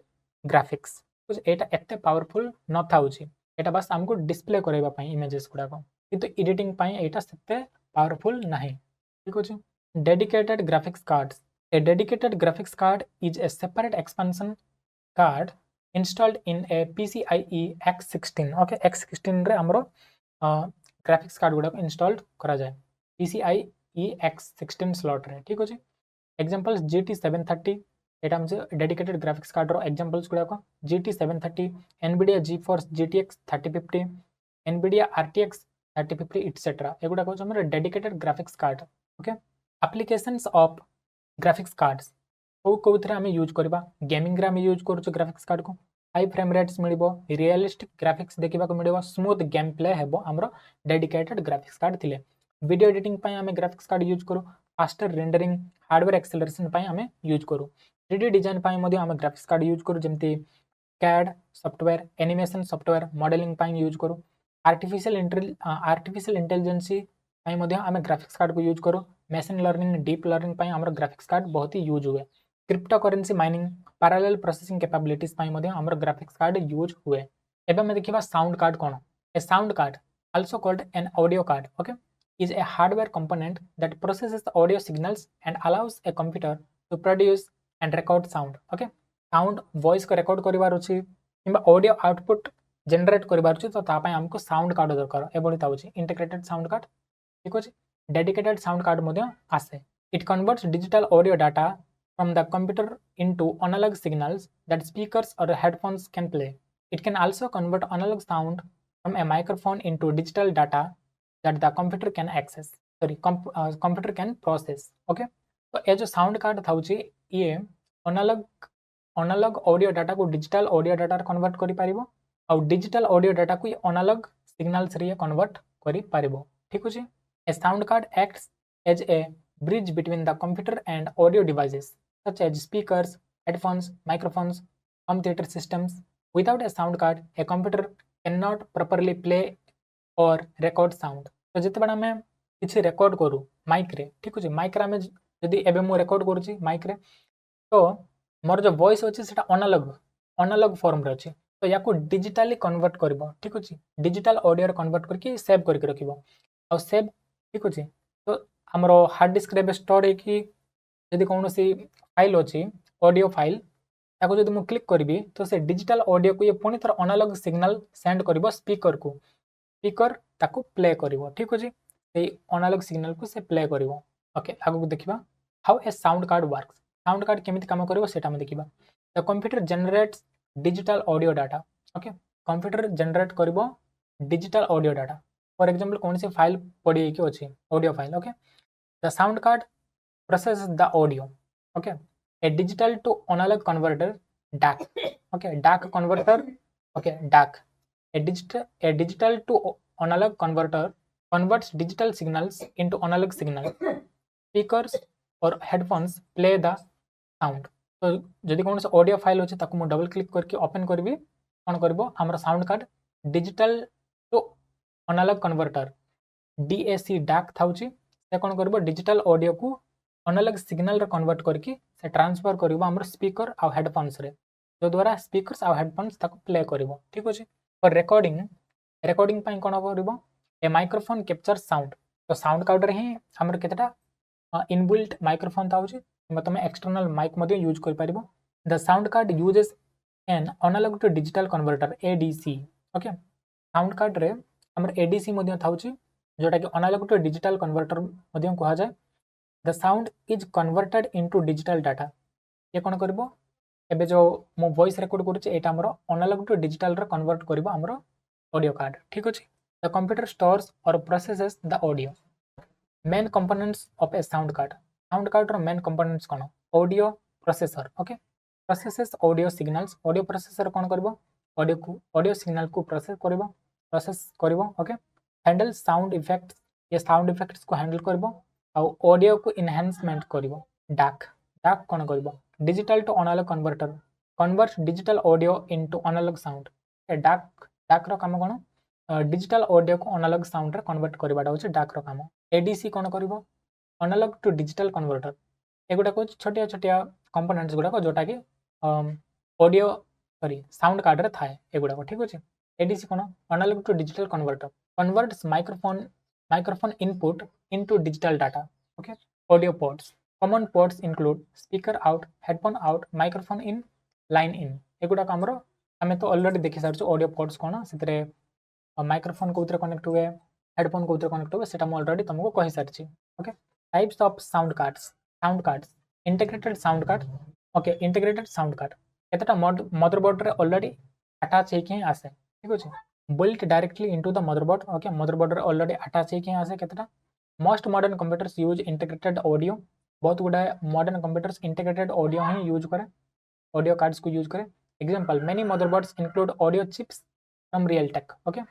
ग्राफिक्स कुछ एटा एते पावरफुल न थाउची एटा बस हमको डिस्प्ले करबा पई इमेजेस गुडा को किंतु एडिटिंग पई एटा सेते पावरफुल नाही ठीक अछि dedicated graphics cards A dedicated graphics card is A separate expansion card installed in a PCIe X16 okay X16 रे हमरो ग्राफिक्स कार्ड गुडा इंस्टॉल्ड करा जाए PCIe X16 स्लॉट रे ठीक अछि एग्जांपल्स GT730 एटा हमसे डेडिकेटेड ग्राफिक्स कार्ड रो एग्जांपल्स गुडा को GT730 NVIDIA GeForce GTX 3050 NVIDIA RTX 3050 etcetera एगुडा को हमर dedicated graphics card okay applications of graphics cards कौन आम यूज करवा गेमिंग रे आम यूज कर ग्राफिक्स कार्ड को हाई फ्रेम रेट्स मिल रियलिस्टिक ग्राफिक्स देखा मिल स्मूथ गेम प्ले हे आमर डेडिकेटेड ग्राफिक्स कार्ड थिले वीडियो एडिटिंग आम ग्राफिक्स कार्ड यूज करूँ फास्टर रेंडरिंग हार्डवेयर एक्सेलरेशन आम यूज करूँ 3D डिजाइन आम ग्राफिक्स कार्ड यूज करूँ जमती CAD software animation software modelling use करूँ आर्टिफिशियल इंटेलिजेंसी आम ग्राफिक्स कार्ड को यूज करूँ मशीन लर्निंग डीप लर्निंग आम ग्राफिक्स कार्ड बहुत ही यूज हुए cryptocurrency mining parallel processing capabilities हमर ग्राफिक्स कार्ड यूज हुए एबे में देखिबा साउंड कार्ड कोन a sound card also called an audio card okay is a hardware component that processes the audio signals and allows a computer to produce and record sound okay sound voice को record करिवार अछि किबा audio output generate करिवार अछि तो तापय हमको sound card दरकार एबोली ताउछि integrated sound card ठीक अछि dedicated sound card मध्य आसे it converts digital audio data from the computer into analog signals that speakers or headphones can play. It can also convert analog sound from a microphone into digital data that the computer can access. Sorry, computer can process. Okay. तो ये जो sound card था ये analog analog audio data को digital audio data convert करि पारिबो आ digital audio data को अनालग सिग्नल्स रे कन्वर्ट करि पारिबो ठीक अछि a sound card acts as a bridge between the computer and audio devices such as speakers, headphones, microphones, home theater systems. Without a sound card, a computer cannot properly play or record sound. तो जितेबाला आम किसी record करूँ mic रे ठीक अच्छे mic रे आम जदि एबे मु रेकर्ड करुँची माइक रे तो मोर जो वॉइस अच्छे से अनालग फॉर्म रे अच्छे तो या डिजिटाली कन्वर्ट कर ठीक अच्छे डिजिटल ऑडियो कन्वर्ट करके सेव करके रखिबो आ सेव ठीक अच्छे तो आमर हार्ड डिस्क रे स्टोर होगी जदि कौन सी फाइल अच्छी ऑडियो फाइल ताको जदि मु क्लिक करी तो से डिजिटल ऑडियो को ये पुणी थर अनालग सिग्नल सेंड कर स्पीकर को स्पीकर ताको प्ले करिवो ठीक अच्छे से अनालग सिग्नल को से प्ले करिवो ओके आगु देखिबा how a sound card works sound card केमिति काम करिवो सेटा हम देखिबा the computer generates digital audio data okay computer generate करिवो digital audio data for example कौन सी फाइल पड़ी कि अच्छी audio file okay the sound card processes the audio okay a digital to analog converter DAC okay DAC converter okay DAC a digital to analog converter converts digital signals into analog signal speakers or headphones play the sound तो जदि कौन audio file अच्छे ताको double click करके open करबी कौन करबो हमर sound card digital to analogue converter DAC DAC थाउची से कौन करबो डिजिटल ऑडियो को अनालग सिग्नल रे कन्वर्ट करके से ट्रांसफर करिवो हमर स्पीकर आ हेडफोन्स रे जो द्वारा स्पीकर्स आ हेडफोन्स ताको प्ले करिवो ठीक अछि फॉर रिकॉर्डिंग पई कोन करिवो ए माइक्रोफोन कैप्चर साउंड तो साउंड कार्ड रे ही हमर केतटा इनबिल्ट माइक्रोफोन थाउची तुम एक्सटर्नल माइक मध्ये यूज कर पारिबो the sound card uses an analog to digital converter ADC okay sound card रे हमर ADC मध्ये थाउची जोटा कि अनालॉग टू डिजिटल कन्वर्टर मध्ये कहा जाय the sound is converted into digital data ये कौन कर एबे जो मो वॉइस रेकॉर्ड करुचे एटा हमर अनालॉग टू डिजिटल रे कन्वर्ट करबो हमर ऑडियो कार्ड ठीक अछि द कंप्यूटर स्टोर्स और processes the audio main components of a sound card रो मेन कंपोनेंट्स कोन audio processor okay processes audio signals audio processor कोन करबो ऑडियो सिग्नल को प्रोसेस करबो ओके हैंडल साउंड इफेक्ट्स ये साउंड इफेक्ट्स को handle करबो आउ ऑडियो को इनहांसमेंट करिवो डाक कोन करिवो digital to analogue converter convert digital audio into analog sound ए डाक रो काम कोन डिजिटल ऑडियो को अनालॉग साउंड रे कन्वर्ट करबाटा होचे डाक रो काम ADC कोन करिवो अनालॉग टू डिजिटल कन्वर्टर एगुडा को छोटिया कंपोनेंट्स गुडा को जोटा कि ऑडियो सॉरी साउंड कार्ड रे थाए एगुडा को ठीक अछि ADC कोन analogue to digital converter converts microphone input into digital data okay audio ports common ports include speaker out headphone out microphone in line in एगुडा हमरो हमें तो ऑलरेडी देखि सारछु ऑडियो पोर्ट्स कोन सेतरे माइक्रोफोन को उतरे कनेक्ट हुए हेडफोन को उतरे कनेक्ट हुए सेटा हम ऑलरेडी तुमको कहि सारछि okay types of sound cards integrated sound card okay integrated sound card एतटा मदरबोर्ड रे ऑलरेडी अटैच हे के आसे ठीक अछि built directly into the motherboard okay motherboard रे already attach है आसे केतटा most modern computers use integrated audio बहुत गुडा modern computers integrated audio ही यूज करे audio cards को यूज करे example many motherboards include audio chips from Realtek okay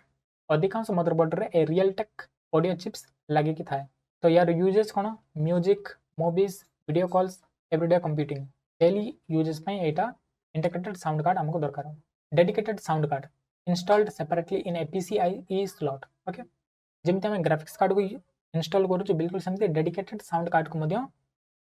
अधिकांश motherboard रे ए Realtek audio chips लगे कि थाए तो यार यूजेस कोन music movies video calls everyday computing daily uses पई एटा इंटीग्रेटेड साउंड कार्ड हमको दरकार dedicated sound card installed separately in a PCIe slot okay जेमते हम ग्राफिक्स कार्ड को इंस्टॉल करू बिल्कुल सेमते डेडिकेटेड साउंड कार्ड को मध्य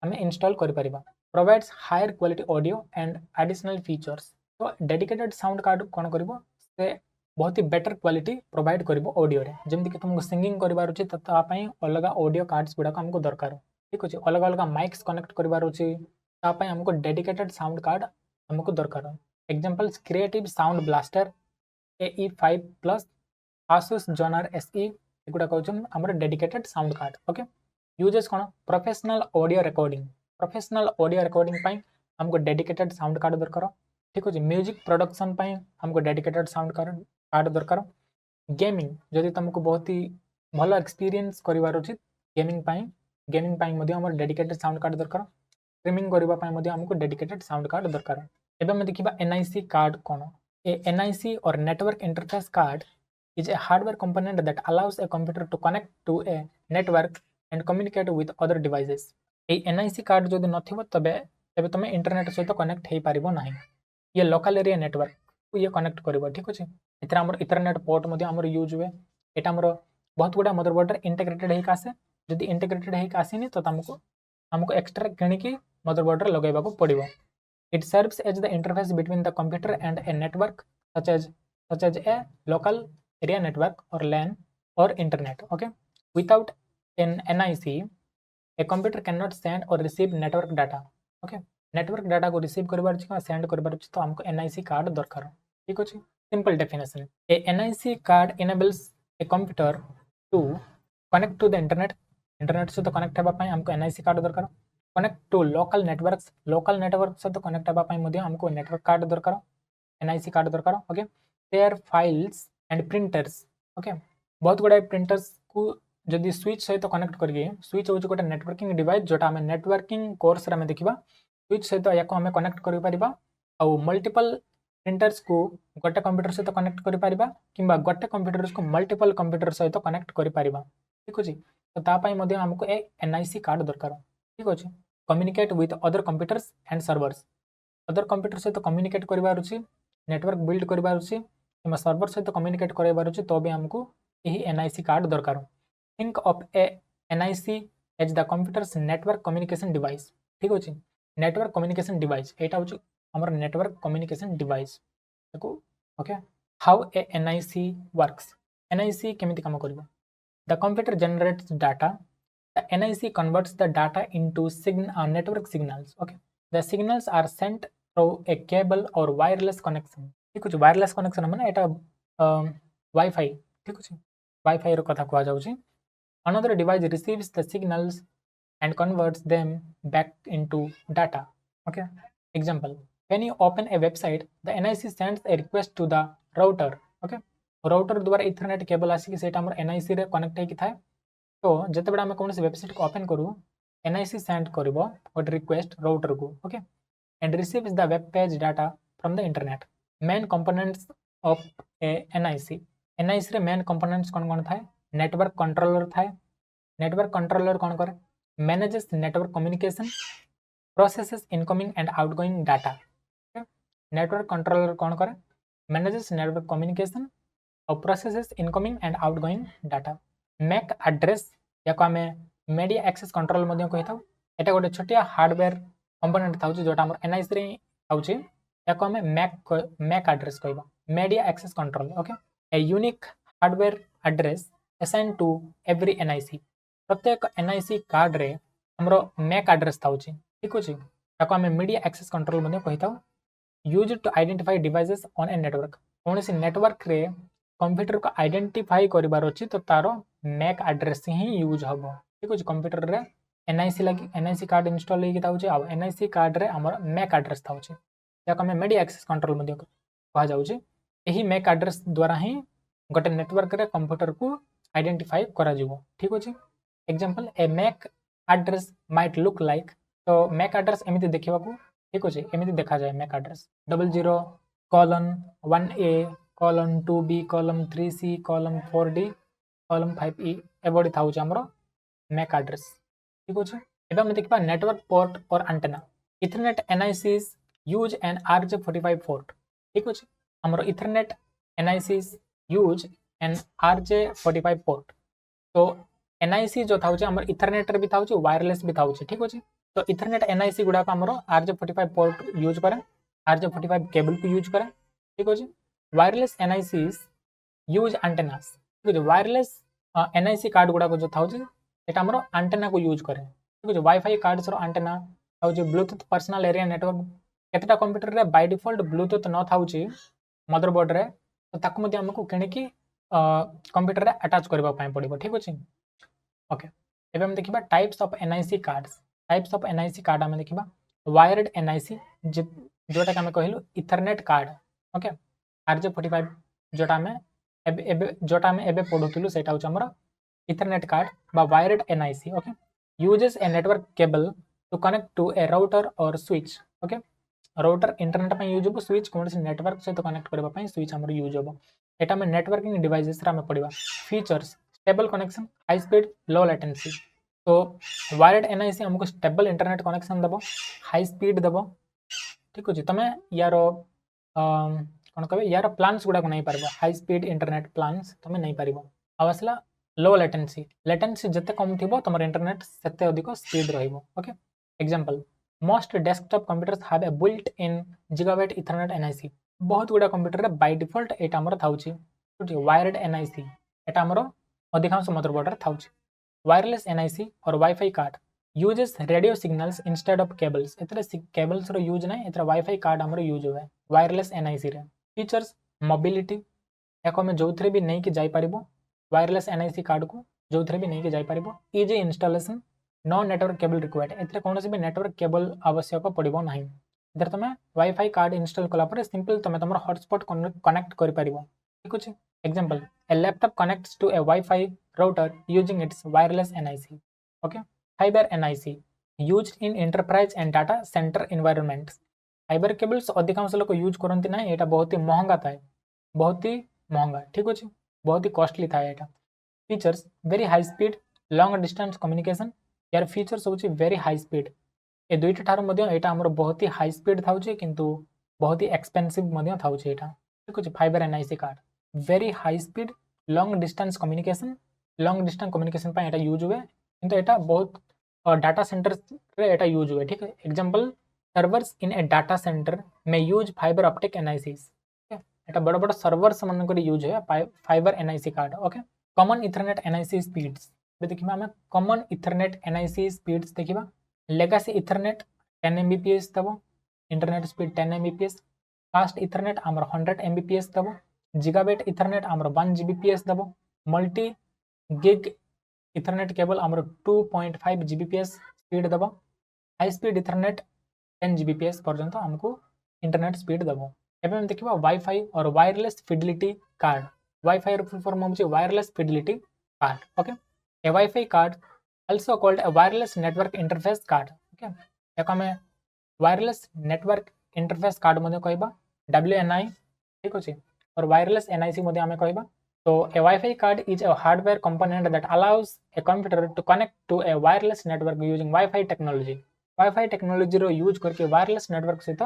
हम इंस्टॉल कर परिबा provides higher quality audio and additional features तो डेडिकेटेड साउंड कार्ड कोन करबो से बहुत ही बेटर क्वालिटी प्रोवाइड करबो ऑडियो रे जेमते कि तुमको सिंगिंग करबार अछि ता पई अलग ऑडियो कार्ड्स गुडा हमको दरकार ठीक अछि अलग माइक्स कनेक्ट करबार अछि ता पई हमको डेडिकेटेड साउंड कार्ड हमको दरकार examples Creative Sound Blaster AE5 plus Asus Joner SE एगुडा कहउछन हमर dedicated sound card okay uses कोन प्रोफेशनल ऑडियो रिकॉर्डिंग पई हमको डेडिकेटेड साउंड कार्ड दरकार ठीक अछि म्यूजिक प्रोडक्शन पई हमको डेडिकेटेड साउंड कार्ड दरकार गेमिंग जदि तुमको बहुत ही भलो एक्सपीरियंस करिवार अछि गेमिंग पई मध्ये हमर डेडिकेटेड साउंड कार्ड दरकार स्ट्रीमिंग करबा पई मध्ये हमको डेडिकेटेड साउंड कार्ड दरकार एबे हम देखिबा एनआईसी कार्ड कोन ए एनआईसी और network interface card is a hardware component that allows a computer to connect to a network and communicate with other devices এই एनआईसी कार्ड जदि नथिबो तबे तबे तुम इंटरनेट सहित कनेक्ट हो पारिबो नाही ये लोकल एरिया नेटवर्क को ये कनेक्ट करिवो ठीक अछि एतरा हमर इथरनेट पोर्ट मध्ये हमर यूज हुए एटा हमर बहुत गुडा मदरबोर्ड रे इंटीग्रेटेड हेक आसे जदि इंटीग्रेटेड हेक आसीनी तो हमको हमको एक्स्ट्रा किणी की मदरबोर्ड रे लगाइबा को पड़िबो it serves as the interface between the computer and a network such as a local area network or LAN or internet. Okay, without an NIC a computer cannot send or receive network data. Okay, network data को receive करबार छी send करबार छी तो हमको NIC card दरकार ठीक अछि simple definition a NIC card enables a computer to connect to the internet से तो कनेक्ट हेबा पई हमको NIC कार्ड दरकार कनेक्ट टू लोकल नेटवर्क से तो कनेक्ट हेबा पई मध्ये हमको नेटवर्क कार्ड दरकार NIC कार्ड दरकार okay share files and printers okay बहुत गुडा प्रिंटर्स को जदि स्विच सहित कनेक्ट करिए स्विच होछ गोटे नेटवर्किंग डिवाइस जोटा हमें नेटवर्किंग कोर्स रे हमें देखिबा स्विच सहित याको हमें कनेक्ट करि परिबा आ मल्टीपल प्रिंटर्स को गोटे कंप्यूटर सहित कनेक्ट करि परिबा किंबा गोटे कंप्यूटर को मल्टीपल कंप्यूटर सहित कनेक्ट करि परिबा ठीक अछि तो ता पई मध्ये हमको ए NIC कार्ड दरकार ठीक अछि communicate with other computers and servers other computers से तो communicate करिबार अछि नेटवर्क बिल्ड करिबार अछि किमा सर्वर से तो communicate करिबार अछि तो भी हमको यही NIC कार्ड दरकार think of a NIC as the computer's network communication device ठीक अछि नेटवर्क कम्युनिकेशन डिवाइस एटा अछि हमर नेटवर्क कम्युनिकेशन डिवाइस देखो okay how a NIC works NIC केमिति काम करबो the computer generates data the NIC converts the data into network signals. Okay, the signals are sent through a cable or wireless connection. ठीक अछि wireless connection माने एटा Wi-Fi ठीक अछि Wi-Fi रो कथा कहआ जाउछि another device receives the signals and converts them back into data. Okay, example when you open a website the NIC sends a request to the router. Okay, router द्वारा ethernet cable आसी कि सेटा हमर NIC रे connect हे कि थाए तो जते बडा हम कौन से वेबसाइट को ओपन करू NIC सेंड करबो व्हाट रिक्वेस्ट राउटर को okay and receives the web page data from the internet main components of a NIC रे मेन कंपोनेंट्स कोन थाए नेटवर्क कंट्रोलर थाए नेटवर्क कंट्रोलर कोन करे manages network communication processes incoming and outgoing data network controller कोन करे manages network communication और processes incoming and outgoing data MAC address या को हमें मीडिया एक्सेस कंट्रोल मध्ये कहि थाउ एटा गोटे छोटिया हार्डवेयर कंपोनेंट थाउ जोटा हमर NIC रे आउची या को हमें मैक एड्रेस कहबा media access control okay a unique hardware address assign to every NIC प्रत्येक NIC कार्ड रे हमरो मैक एड्रेस थाउची ठीक अछि या को हमें मीडिया एक्सेस कंट्रोल मध्ये कहि थाउ used to identify devices on a network कोनसी नेटवर्क रे कंप्यूटर को आइडेंटिफाई करिबार अछि तो तारो मैक एड्रेस ही यूज हबो ठीक अछि कंप्यूटर रे NIC लगी NIC कार्ड इंस्टॉल हेकि ताउछि आ NIC कार्ड रे हमर मैक एड्रेस थाउछि याक हमें मीडिया एक्सेस कंट्रोल मध्ये कहा जाउछि एही मैक एड्रेस द्वारा ही गोटे नेटवर्क रे कंप्यूटर को आइडेंटिफाई करा जिवो ठीक अछि example a MAC address might look like तो मैक एड्रेस एमिति देखिबा को ठीक अछि एमिति देखा जाय Mac address 00:1A:2B: 3C: 4D 5E एबडी थाउछि हमरो मैक एड्रेस ठीक अछि एबा हम देखबा नेटवर्क पोर्ट और antenna Ethernet NICs use N RJ45 port ठीक अछि हमरो Ethernet NICs use N RJ45 port तो NIC जो थाउछि हमर इथरनेट रे भी थाउछि वायरलेस भी थाउछि ठीक अछि तो इथरनेट NIC गुडा का हमरो RJ45 पोर्ट यूज करे RJ45 केबल को यूज करे ठीक अछि वायरलेस NICs यूज एंटेनास ठीक अछि वायरलेस NIC कार्ड गुडा को जो थाउछि एटा हमरो एंटेना को यूज करे ठीक अछि वाईफाई कार्ड्स रो एंटेना थाउछि ब्लूटूथ पर्सनल एरिया नेटवर्क केतेटा कंप्यूटर रे बाय डिफॉल्ट ब्लूटूथ न थाउछि मदरबोर्ड रे तो ताकु मध्ये हमको केने की कंप्यूटर रे अटैच करबा पय पड़िबो ठीक अछि ओके एबे हम देखिबा टाइप्स ऑफ NIC कार्ड हम देखिबा वायर्ड NIC जोटा के हम कहलु इथरनेट कार्ड ओके RJ45 जोटा में एबे पढुतलु सेटा होछ हमर इथरनेट कार्ड बा wired NIC okay uses a network cable to connect to a router और स्विच ओके राउटर इंटरनेट पे यूज हो, स्विच कौन से नेटवर्क सहित कनेक्ट करबा पई स्विच हमर यूज हो। एटा में नेटवर्किंग डिवाइसेस रा में पड़िबा। Features stable connection, high speed, low latency. तो वायर्ड एनआईसी हमको स्टेबल इंटरनेट कनेक्शन देबो, हाई स्पीड देबो। ठीक अछि, तमे यार कोन कहबे यार प्लान्स गुडा को नहीं पारबो, हाई स्पीड इंटरनेट प्लान्स तमे नहीं पारिबो। अब आसला लो लेटेंसी, लेटेंसी जते कम थिबो तमर इंटरनेट सेते अधिक स्पीड रहइबो। Okay, example most desktop computers have a built in gigabyte ethernet NIC. बहुत गुडा कंप्यूटर रे बाय डिफॉल्ट एटा हमर थाउची वायर्ड एनआईसी, एटा हमर अधिकांश मदरबोर्ड रे थाउची। वायरलेस एनआईसी और WiFi card uses radio signals instead of cables, एतरे केबल्स रो यूज नहीं, एतरे वाईफाई कार्ड हमर यूज होवे वायरलेस एनआईसी रे। फीचर्स मोबिलिटी, एको में जोथरे भी नहीं कि जाई परिबो, वायरलेस एनआईसी कार्ड को जोथरे भी नहीं कि जाई परिबो। Easy installation, no network cable required, एतरे कोनोसी भी नेटवर्क केबल आवश्यक पड़िबो नाही। इधर तमे वाईफाई कार्ड इंस्टॉल कला पर सिंपल तमे तमर हॉटस्पॉट कनेक्ट करि परिबो। ठीक अछि, example a laptop connects to a WiFi router using its wireless NIC. Okay, fibre NIC used in enterprise and data centre environments. Fibre cables अधिकांश लोग यूज करती ना, ये बहुत ही महंगा थाए, बहुत ही महंगा। ठीक अच्छे, बहुत ही कॉस्टली थाए एटा। Features very high speed, long distance communication. यार फीचर्स होची वेरी हाई स्पीड, ए दुईटा ठार मध्य एटा हमर बहुत ही हाई स्पीड थाउची, किंतु बहुत ही एक्सपेंसिव मध्य थाउची एटा। ठीक अच्छे, fibre NIC card very high speed, long distance communication. Long distance communication पे एटा यूज हुए, किंतु एटा बहुत डाटा सेंटर रे एटा यूज हुए। ठीक है, example servers in a data centre में यूज फाइबर ऑप्टिक एनआईसीस। एटा बड़ बड़ सर्वर्स मन को यूज है fibre NIC card. Okay, common ethernet NIC speeds देखिबा हमें, कॉमन इथरनेट एनआईसी स्पीड्स देखिबा। लेगासी इथरनेट 10 एमबीपीएस दबो, internet speed 10 Mbps. Fast ethernet आमर 100 एमबीपीएस दबो। जिगाबाइट इथरनेट आमर 1 जीबीपीएस दबो। मल्टी गिग इथरनेट केबल आमर 2.5 जीबीपीएस स्पीड दबो। हाई स्पीड इथरनेट 10 जीबीपीएस पर्यंत हमको इंटरनेट स्पीड दबो। एबे हम देखिबा वाईफाई और wireless fidelity card. WiFi full form होची wireless fidelity card. Okay, a WiFi card also called a wireless network interface card। Okay, एको में वायरलेस नेटवर्क इंटरफेस कार्ड मध्ये कहबा WNI। ठीक अछि, और वायरलेस NIC मध्ये हमें कहबा। तो a Wi-Fi card is a hardware component that allows a computer to connect to a wireless network using Wi-Fi technology। Wi-Fi technology रो यूज करके वायरलेस नेटवर्क सहित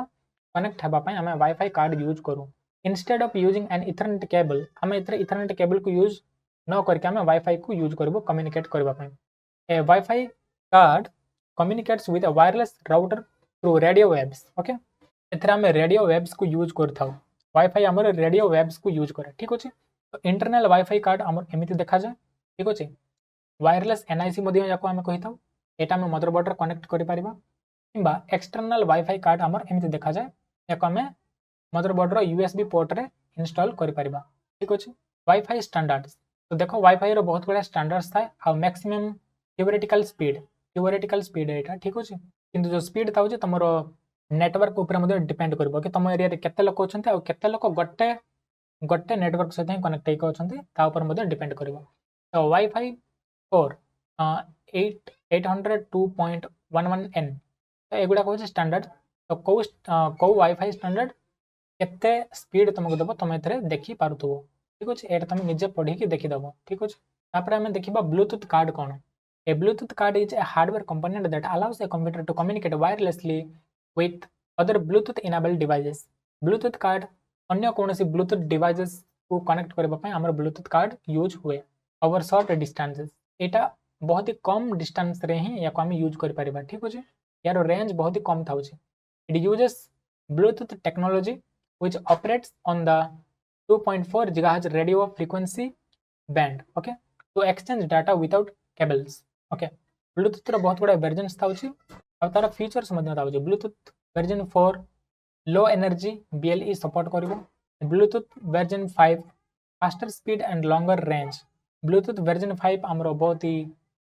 कनेक्ट हेबा पई हमें Wi-Fi कार्ड यूज करू। Instead of using an ethernet cable, हमें ethernet cable को use न करके हमें Wi-Fi को यूज करबो कम्युनिकेट करबा पई। A Wi-Fi card communicates with a wireless router through radio waves। Okay, एथरा में रेडियो वेव्स को यूज करथाउ। वाईफाई हमर रेडियो वेव्स को यूज करे। ठीक अछि, तो इंटरनल वाईफाई कार्ड हमर एमिति देखा जाय। ठीक अछि, वायरलेस एनआईसी मध्ये याको हम कहिथाउ, एटा में मदरबोर्ड रे कनेक्ट करि परिबा। किंबा एक्सटर्नल वाईफाई कार्ड हमर एमिति देखा जाय, याको हम मदरबोर्ड रो यूएसबी पोर्ट रे इंस्टॉल करि परिबा। ठीक अछि, वाईफाई स्टैंडर्ड्स। तो देखो वाईफाई रो बहुत बड़ा स्टैंडर्ड्स थाए, आ मैक्सिमम थियोरेटिकल स्पीड एटा। ठीक अछि, किंतु जो स्पीड थाउ जे तमरो नेटवर्क ऊपर मध्ये डिपेंड करबो कि तुम एरिया रे केते लोक अछंते, आ केते लोक गोटे नेटवर्क सहित ही कनेक्ट होइक अछंते, ता ऊपर मध्ये डिपेंड करबो। तो वाईफाई 4 802.11n, तो एगुडा कहै स्टैंडर्ड। तो को वाईफाई स्टैंडर्ड केते स्पीड तुमको देबो तुम एथरे देखि पारुथबो। ठीक अछि, एटा तुम निजे पढी के देखि दबो। ठीक अछि, तापर हमें देखिबा Bluetooth card cone. A Bluetooth card is a hardware component that allows a computer to communicate wirelessly with other Bluetooth enabled devices। Bluetooth card अन्य कोनोसी Bluetooth devices को कनेक्ट करबा पई हमर Bluetooth कार्ड यूज हुए ओवर शॉर्ट डिस्टेंसेस। एटा बहुत ही कम distance रे ही या हम यूज कर परिबा। ठीक अछि, यार रेंज बहुत ही कम थाउची। It uses Bluetooth technology which operates on the 2.4 GHz radio frequency band। Okay, to exchange data without cables। Okay, Bluetooth रो बहुत बड़ा वर्जन्स थाउची, आ तार फीचर्स मध्ये थाउची। Bluetooth version 4 low energy BLE support करबो। Bluetooth version 5 faster speed and longer range. Bluetooth version 5 हमरो बहुत ही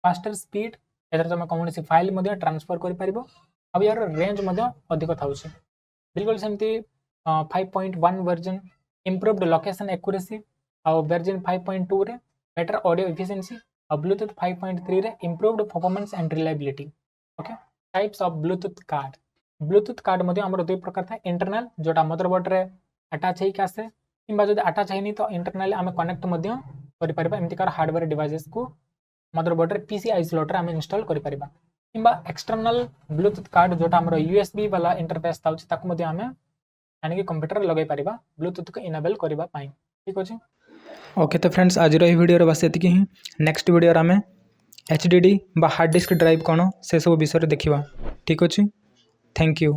फास्टर स्पीड, एतर तुम कोनोसी फाइल मध्ये ट्रांसफर करि परिबो। अब यार रेंज मध्ये अधिक थाउची। बिल्कुल सेमती 5.1 वर्जन इंप्रूव्ड लोकेशन एक्यूरेसी, आ वर्जन 5.2 रे बेटर ऑडियो एफिशिएंसी, और ब्लूटूथ 5.3 रे improved performance and reliability. Okay, types of Bluetooth card. Bluetooth card मध्य आमर दुई प्रकार था इंटरनल जोटा मदरबोर्ड रे अटैच होइक आसे किंबा जदि अटैच हैनी तो इंटरनल आम कनेक्ट मध्य करि परिबा एमतिकार हार्डवेयर डिवाइसेस को मदरबोर्ड रे पीसीआई स्लॉट रे आम इंस्टॉल करि परिबा किंबा एक्सटर्नल ब्लूटूथ कार्ड जोटा आमर यूएसबी वाला इंटरफेस थाउछि ताकु मध्य आम यानी कि कंप्यूटर लगे पारिबा ब्लूटूथ को इनेबल करबा पाई। ठीक अछि। ओके तो फ्रेंड्स आज रही वीडियो रे बस एतिकी ही। नेक्स्ट वीडियो रे आम एचडीडी बा हार्ड डिस्क ड्राइव कौन से सब विषय देखिबा। ठीक अछि। Thank you.